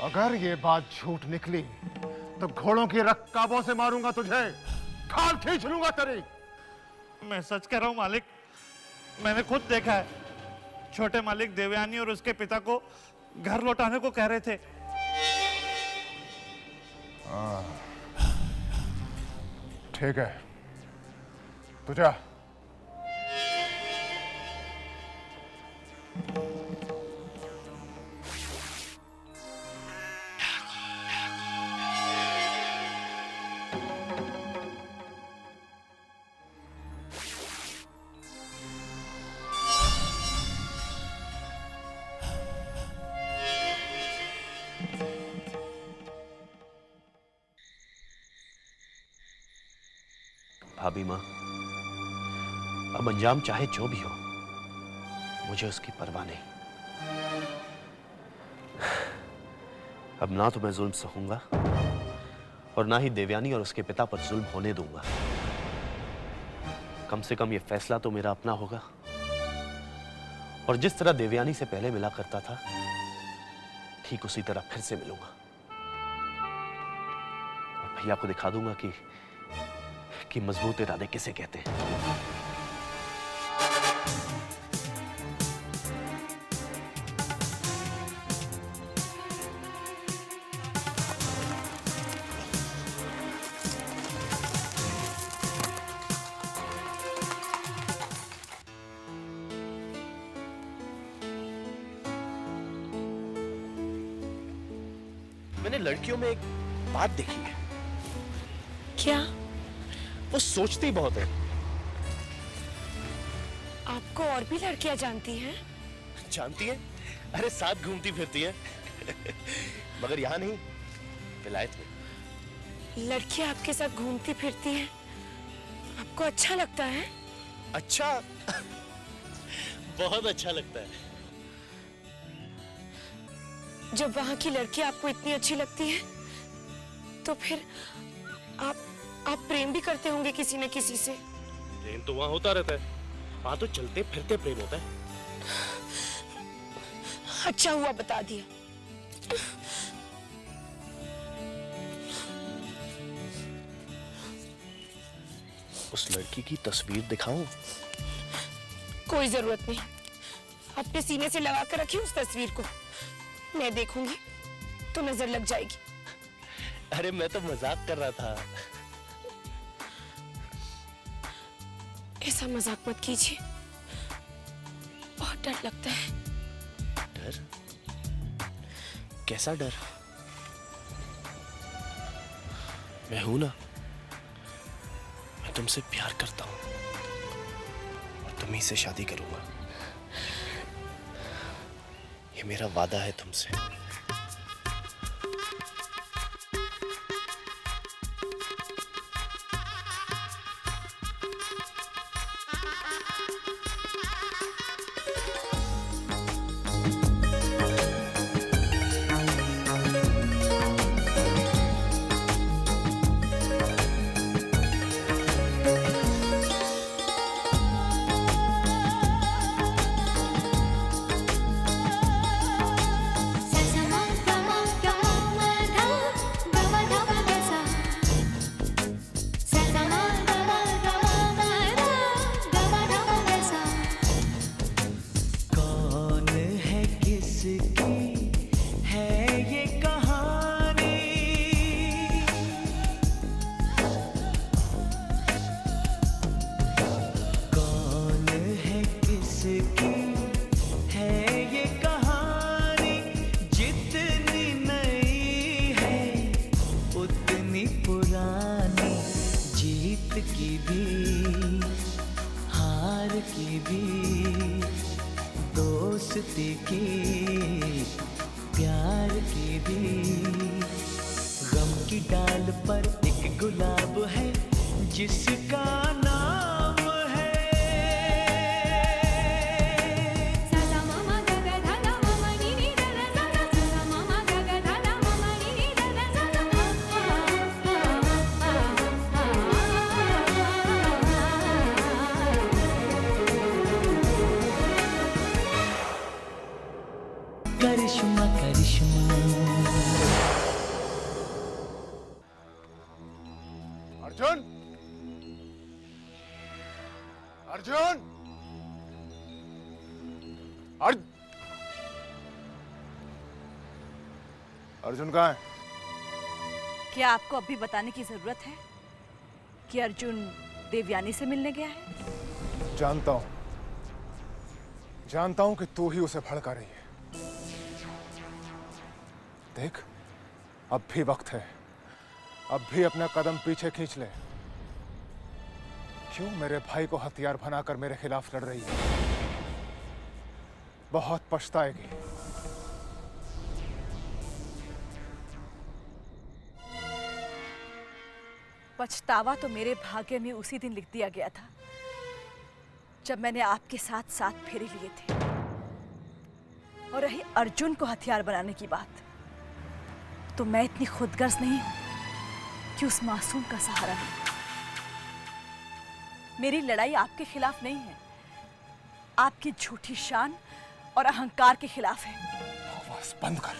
अगर ये बात झूठ निकली तो घोड़ों की रकाबों से मारूंगा तुझे, खाल खींच लूंगा तेरी। मैं सच कह रहा हूं मालिक, मैंने खुद देखा है। छोटे मालिक देवयानी और उसके पिता को घर लौटाने को कह रहे थे। ठीक है, तू जा। भाभी माँ, अब अंजाम चाहे जो भी हो, मुझे उसकी परवाह नहीं। अब ना तो मैं जुल्म सहूंगा और ना ही देवयानी और उसके पिता पर जुल्म होने दूंगा। कम से कम ये फैसला तो मेरा अपना होगा। और जिस तरह देवयानी से पहले मिला करता था, ठीक उसी तरह फिर से मिलूंगा। और भैया को दिखा दूंगा कि मजबूत इरादे किसे कहते हैं। मैंने लड़कियों में एक बात देखी है। क्या? वो सोचती बहुत है। आपको और भी लड़कियां जानती हैं? जानती है? अरे साथ घूमती फिरती है। मगर यहाँ नहीं, विलायत में। लड़कियां आपके साथ घूमती फिरती हैं, आपको अच्छा लगता है? अच्छा। बहुत अच्छा लगता है। जब वहां की लड़कियां आपको इतनी अच्छी लगती है, तो फिर आप प्रेम भी करते होंगे किसी न किसी से। प्रेम तो वहां होता रहता है, वहां तो चलते फिरते प्रेम होता है। अच्छा हुआ बता दिया। उस लड़की की तस्वीर दिखाऊं? कोई जरूरत नहीं, अपने सीने से लगा कर रखिए उस तस्वीर को। मैं देखूंगी तो नजर लग जाएगी। अरे मैं तो मजाक कर रहा था। ऐसा मजाक मत कीजिए, बहुत डर लगता है। डर? कैसा डर? मैं हूं ना, मैं तुमसे प्यार करता हूं और तुम्ही से शादी करूंगा। ये मेरा वादा है तुमसे। की भी हार की भी, दोस्ती की प्यार की भी। गम की डाल पर एक गुलाब है जिसका नाम है करिश्मा। करिश्मा। अर्जुन, अर्जुन, अर्जुन कहाँ है? क्या आपको अभी बताने की जरूरत है कि अर्जुन देवयानी से मिलने गया है? जानता हूं कि तू ही उसे भड़का रही है। देख, अब भी वक्त है, अब भी अपना कदम पीछे खींच ले। क्यों मेरे भाई को हथियार बनाकर मेरे खिलाफ लड़ रही है? बहुत पछताएगी। पछतावा तो मेरे भाग्य में उसी दिन लिख दिया गया था जब मैंने आपके साथ 7 फेरे लिए थे। और रही अर्जुन को हथियार बनाने की बात, तो मैं इतनी खुदगर्ज नहीं हूं कि उस मासूम का सहारा लूं। मेरी लड़ाई आपके खिलाफ नहीं है, आपकी झूठी शान और अहंकार के खिलाफ है। बकवास बंद कर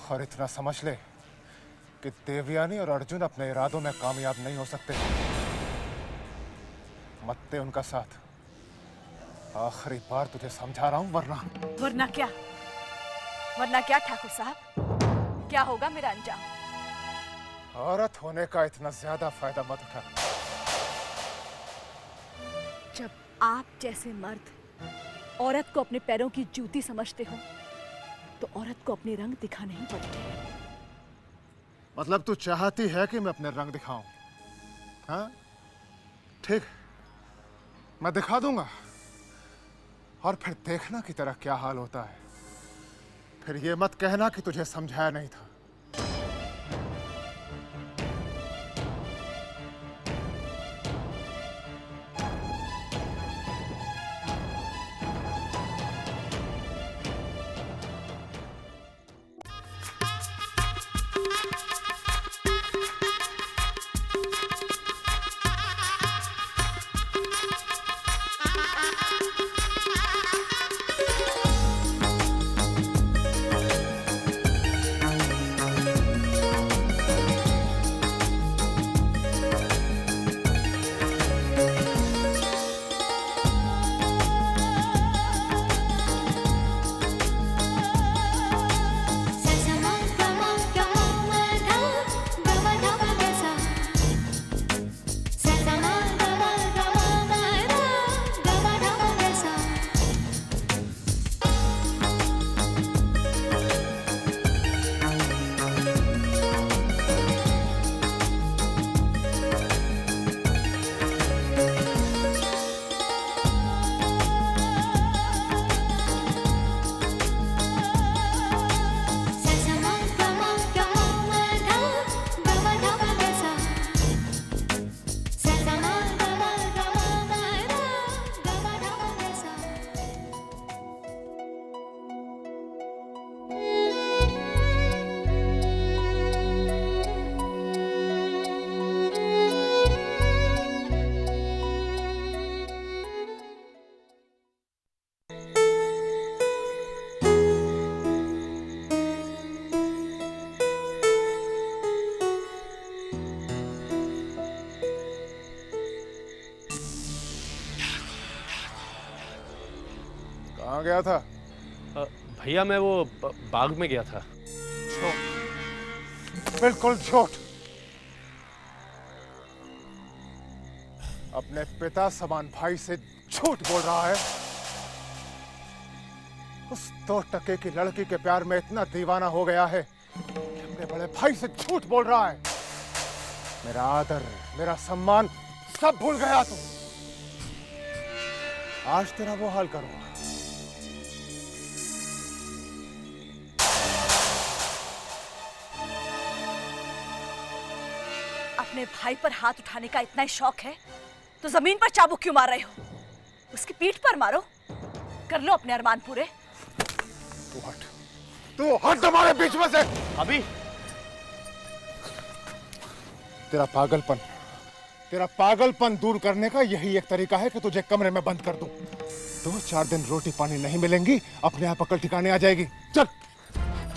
और इतना समझ ले कि देवयानी और अर्जुन अपने इरादों में कामयाब नहीं हो सकते। मत दे उनका साथ। आखिरी बार तुझे समझा रहा हूं, वरना क्या? वरना क्या ठाकुर साहब? क्या होगा मेरा अंजाम? औरत होने का इतना ज्यादा फायदा मत उठा। जब आप जैसे मर्द औरत को अपने पैरों की जूती समझते हो, तो औरत को अपने रंग दिखाने ही पड़ते हैं। मतलब तू चाहती है कि मैं अपने रंग दिखाऊं? हाँ, ठीक, मैं दिखा दूंगा। और फिर देखना कि तेरा क्या हाल होता है। फिर ये मत कहना कि तुझे समझाया नहीं था। कहाँ गया था? भैया मैं वो बाग में गया था। झूठ, बिल्कुल झूठ। अपने पिता समान भाई से झूठ बोल रहा है। उस 2 टके की लड़की के प्यार में इतना दीवाना हो गया है कि अपने बड़े भाई से झूठ बोल रहा है। मेरा आदर, मेरा सम्मान सब भूल गया तू। आज तेरा वो हाल करूंगा। अपने भाई पर हाथ उठाने का इतना ही शौक है तो जमीन पर चाबुक क्यों मार रहे हो? उसकी पीठ पर मारो, कर लो अपने अरमान पूरे। तू हट हमारे बीच में से। अभी तेरा पागलपन दूर करने का यही एक तरीका है कि तुझे कमरे में बंद कर दूं। 2-4 दिन रोटी पानी नहीं मिलेंगी, अपने आप अकल ठिकाने आ जाएगी। चल।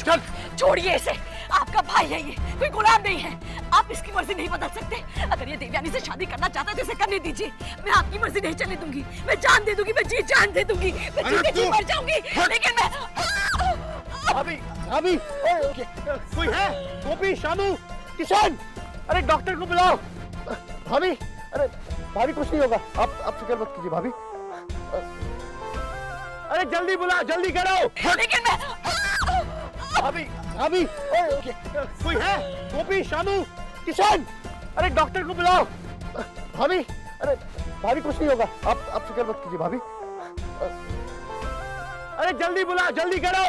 चल। छोड़िए इसे, आपका भाई है ये, कोई गुलाम नहीं है। आप इसकी मर्जी नहीं बदल सकते। अगर ये देवयानी से शादी करना चाहता है तो इसे करने दीजिए। मैं आपकी मर्जी नहीं चलने दूंगी। मैं जान दे दूंगी, मैं जी जान दे दूंगी, मैं जीते जी मर जाऊंगी, लेकिन मैं भाभी, भाभी, कोई है? गोपी, शानू, किशन, अरे डॉक्टर को बुलाओ। भाभी, अरे भाभी कुछ नहीं होगा, आप फिक्र मत कीजिए भाभी। अरे जल्दी बुला, जल्दी करो। लेकिन मैं भाभी, भाभी, कोई है? गोपी, शानू, किशन, अरे डॉक्टर को बुलाओ। भाभी, अरे भाभी कुछ नहीं होगा, आप फिक्र मत कीजिए भाभी। अरे जल्दी बुला, जल्दी करो।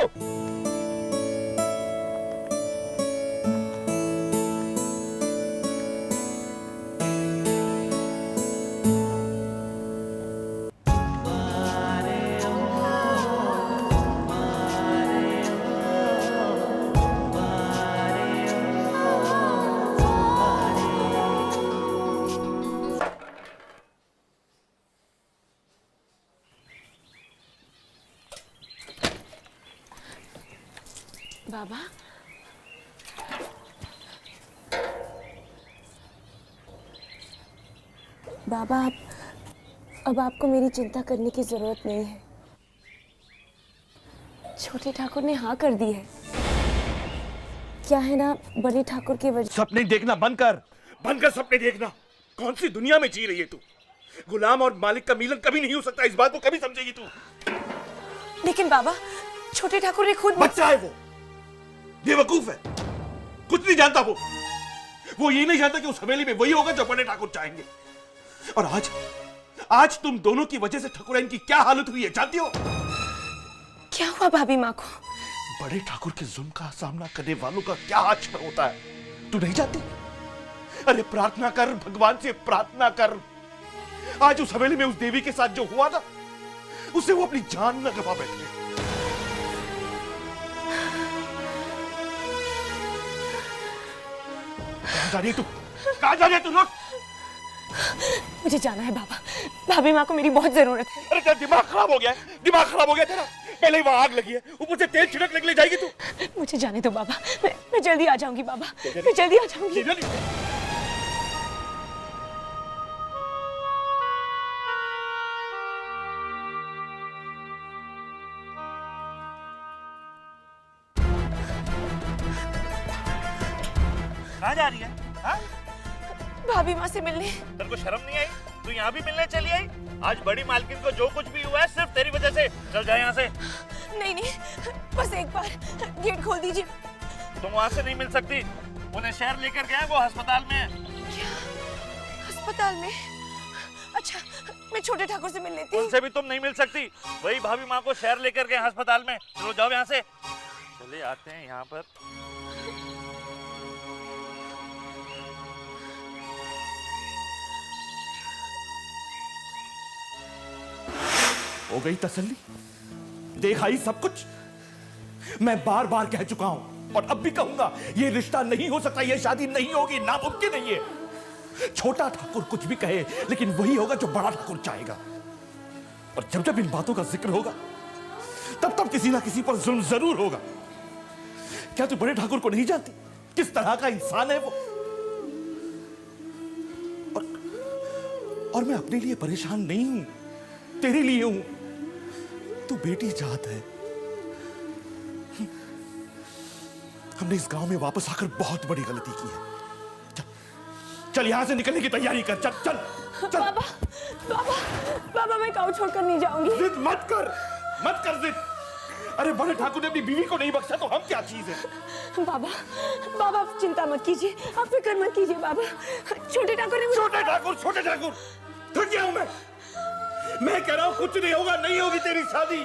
बाबा, बाबा अब आपको मेरी चिंता करने की जरूरत नहीं है। छोटे ठाकुर ने हाँ कर दी है। क्या है ना, बड़े ठाकुर की वजह। सपने देखना बंद कर सपने देखना। कौन सी दुनिया में जी रही है तू? गुलाम और मालिक का मिलन कभी नहीं हो सकता, इस बात को कभी समझेगी तू? लेकिन बाबा, छोटे ठाकुर ने खुद। बच्चा है वो, बेवकूफ है, कुछ नहीं जानता वो ये नहीं जानता कि उस हवेली में वही होगा जो बड़े ठाकुर चाहेंगे। और आज तुम दोनों की वजह से ठाकुराइन की क्या हालत हुई है जानती हो? क्या हुआ भाभी माँ को? बड़े ठाकुर के जुल्म का सामना करने वालों का क्या हाशर होता है तू नहीं जानती? अरे प्रार्थना कर, भगवान से प्रार्थना कर। आज उस हवेली में उस देवी के साथ जो हुआ था, उससे वो अपनी जान न गवा बैठे। कहां जा रही है तू? लोग मुझे जाना है बाबा, भाभी माँ को मेरी बहुत जरूरत है। अरे तेरा दिमाग खराब हो गया तेरा। पहले ही वहां आग लगी है, ऊपर से तेल छिड़क ले जाएगी तू। मुझे जाने दो बाबा, मैं जल्दी आ जाऊंगी बाबा, मैं जल्दी आ जाऊंगी। कहाँ जा रही है? हाँ? भाभी माँ से मिलने। तेरे को शर्म नहीं आई? तू यहाँ भी मिलने चली आई? आज बड़ी मालकिन को जो कुछ भी हुआ है सिर्फ तेरी वजह से। चल जाए यहाँ से। नहीं, बस एक बार गेट खोल दीजिए। तुम वहाँ से नहीं मिल सकती, उन्हें शहर लेकर गया, वो अस्पताल में है। क्या? अस्पताल में? अच्छा, मैं छोटे ठाकुर से मिल लेती हूँ। उनसे भी तुम नहीं मिल सकती, वही भाभी माँ को शहर लेकर गए अस्पताल में। चलो जाओ यहाँ से। चले आते हैं यहाँ पर। हो गई तसल्ली? देखा ही सब कुछ? मैं बार बार कह चुका हूं और अब भी कहूंगा, ये रिश्ता नहीं हो सकता, ये शादी नहीं होगी, नामुमकिन है ये। छोटा ठाकुर कुछ भी कहे, लेकिन वही होगा जो बड़ा ठाकुर चाहेगा। और जब जब इन बातों का जिक्र होगा, तब तब किसी ना किसी पर जुल्म जरूर होगा। क्या तू बड़े ठाकुर को नहीं जानती किस तरह का इंसान है वो? और मैं अपने लिए परेशान नहीं हूं, तेरे लिए हूं। तू बेटी जात है। हमने इस गांव में वापस आकर बहुत बड़ी गलती की है। चल यहां से निकलने की तैयारी कर। चल। बाबा मैं गाँव छोड़कर नहीं जाऊंगी। जिद मत कर जिद। अरे बड़े ठाकुर ने अपनी बीवी को नहीं बख्शा तो हम क्या चीज है? बाबा आप चिंता मत कीजिए, आप फिक्र मत कीजिए बाबा। छोटे ठाकुर ने छोटे ठाकुर थक गया हूं मैं कह रहा हूं कुछ नहीं होगा, नहीं होगी तेरी शादी।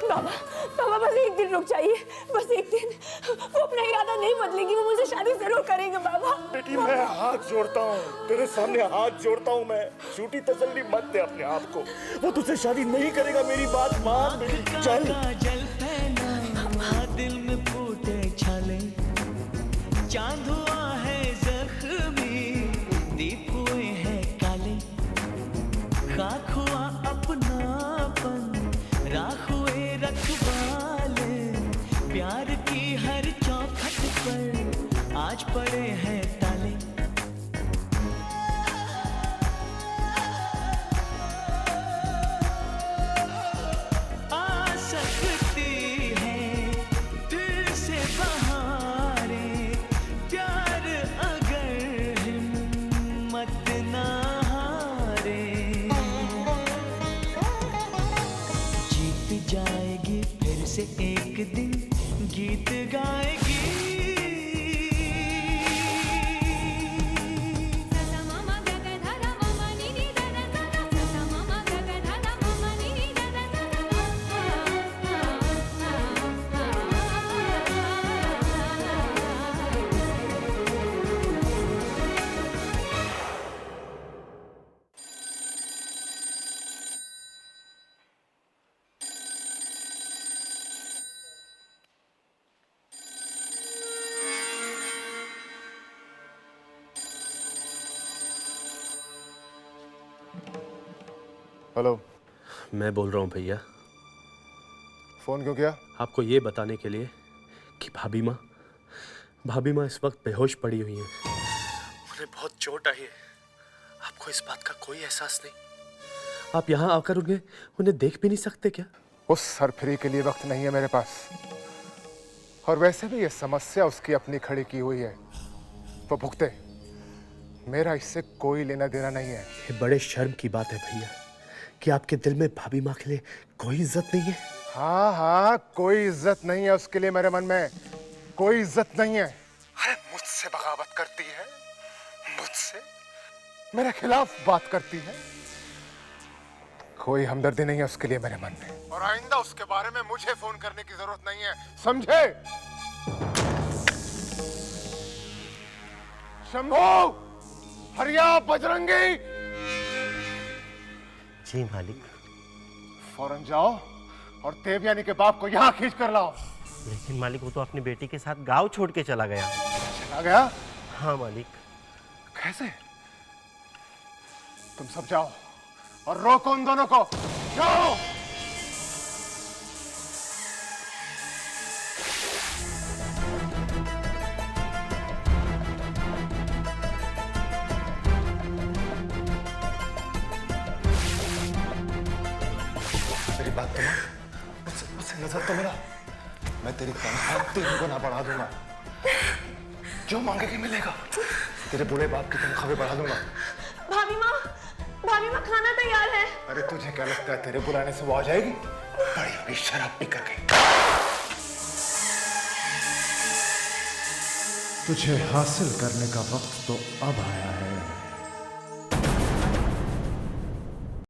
बाबा बस एक दिन रुक जाइए, बस एक दिन। वो अपना इरादा नहीं बदलेंगी, वो मुझसे शादी जरूर करेंगे बाबा। बेटी मैं हाथ जोड़ता हूँ, तेरे सामने हाथ जोड़ता हूँ मैं। झूठी तसल्ली मत दे अपने आप को, वो तुझसे शादी नहीं करेगा, मेरी बात मान बेटी। चल। जल फैला दिल में फूटे छाले, चांद हुआ है जख्मी, दीप हुए हैं काले, खाक हुआ अपनापन, राख हुए रखवाले, प्यार की हर चौखट पर आज पड़े हैं ताले। आ सकती है फिर से बहारें, प्यार अगर हिम्मत ना हारे। जीत जाएगी फिर से एक दिन, गीत गाएगी। हेलो, मैं बोल रहा हूँ भैया। फोन क्यों किया? आपको ये बताने के लिए कि भाभी माँ इस वक्त बेहोश पड़ी हुई हैं। उन्हें बहुत चोट आई है। आपको इस बात का कोई एहसास नहीं? आप यहाँ आकर उन्हें देख भी नहीं सकते क्या? उस सरफरी के लिए वक्त नहीं है मेरे पास। और वैसे भी ये समस्या उसकी अपनी खड़ी की हुई है, वो भुगते। मेरा इससे कोई लेना देना नहीं है। ये बड़े शर्म की बात है भैया कि आपके दिल में भाभी माँ के लिए कोई इज्जत नहीं है। हाँ हाँ, कोई इज्जत नहीं है उसके लिए मेरे मन में, कोई इज्जत नहीं है। अरे मुझसे बगावत करती है, मुझसे मेरे खिलाफ बात करती है। कोई हमदर्दी नहीं है उसके लिए मेरे मन में। और आइंदा उसके बारे में मुझे फोन करने की जरूरत नहीं है, समझे? शंभू, हरिया, बजरंगी, जी मालिक। फौरन जाओ और देवयानी के बाप को यहाँ खींच कर लाओ। लेकिन मालिक वो तो अपनी बेटी के साथ गांव छोड़ के चला गया। चला गया? हाँ मालिक। कैसे? तुम सब जाओ और रोको उन दोनों को। जाओ। मेरी बात तो मुझसे नजर तो मिला। मैं तेरी तनख्वाह 3 गुना बढ़ा दूंगा। जो मांगेगी मिलेगा। तेरे बूढ़े बाप की तनख्वाह भी बढ़ा दूंगा। भाभी माँ खाना तैयार है। अरे तुझे क्या लगता है तेरे बुलाने से वो आ जाएगी? बड़ी होगी शराब पी करके। तुझे हासिल करने का वक्त तो अब आया है।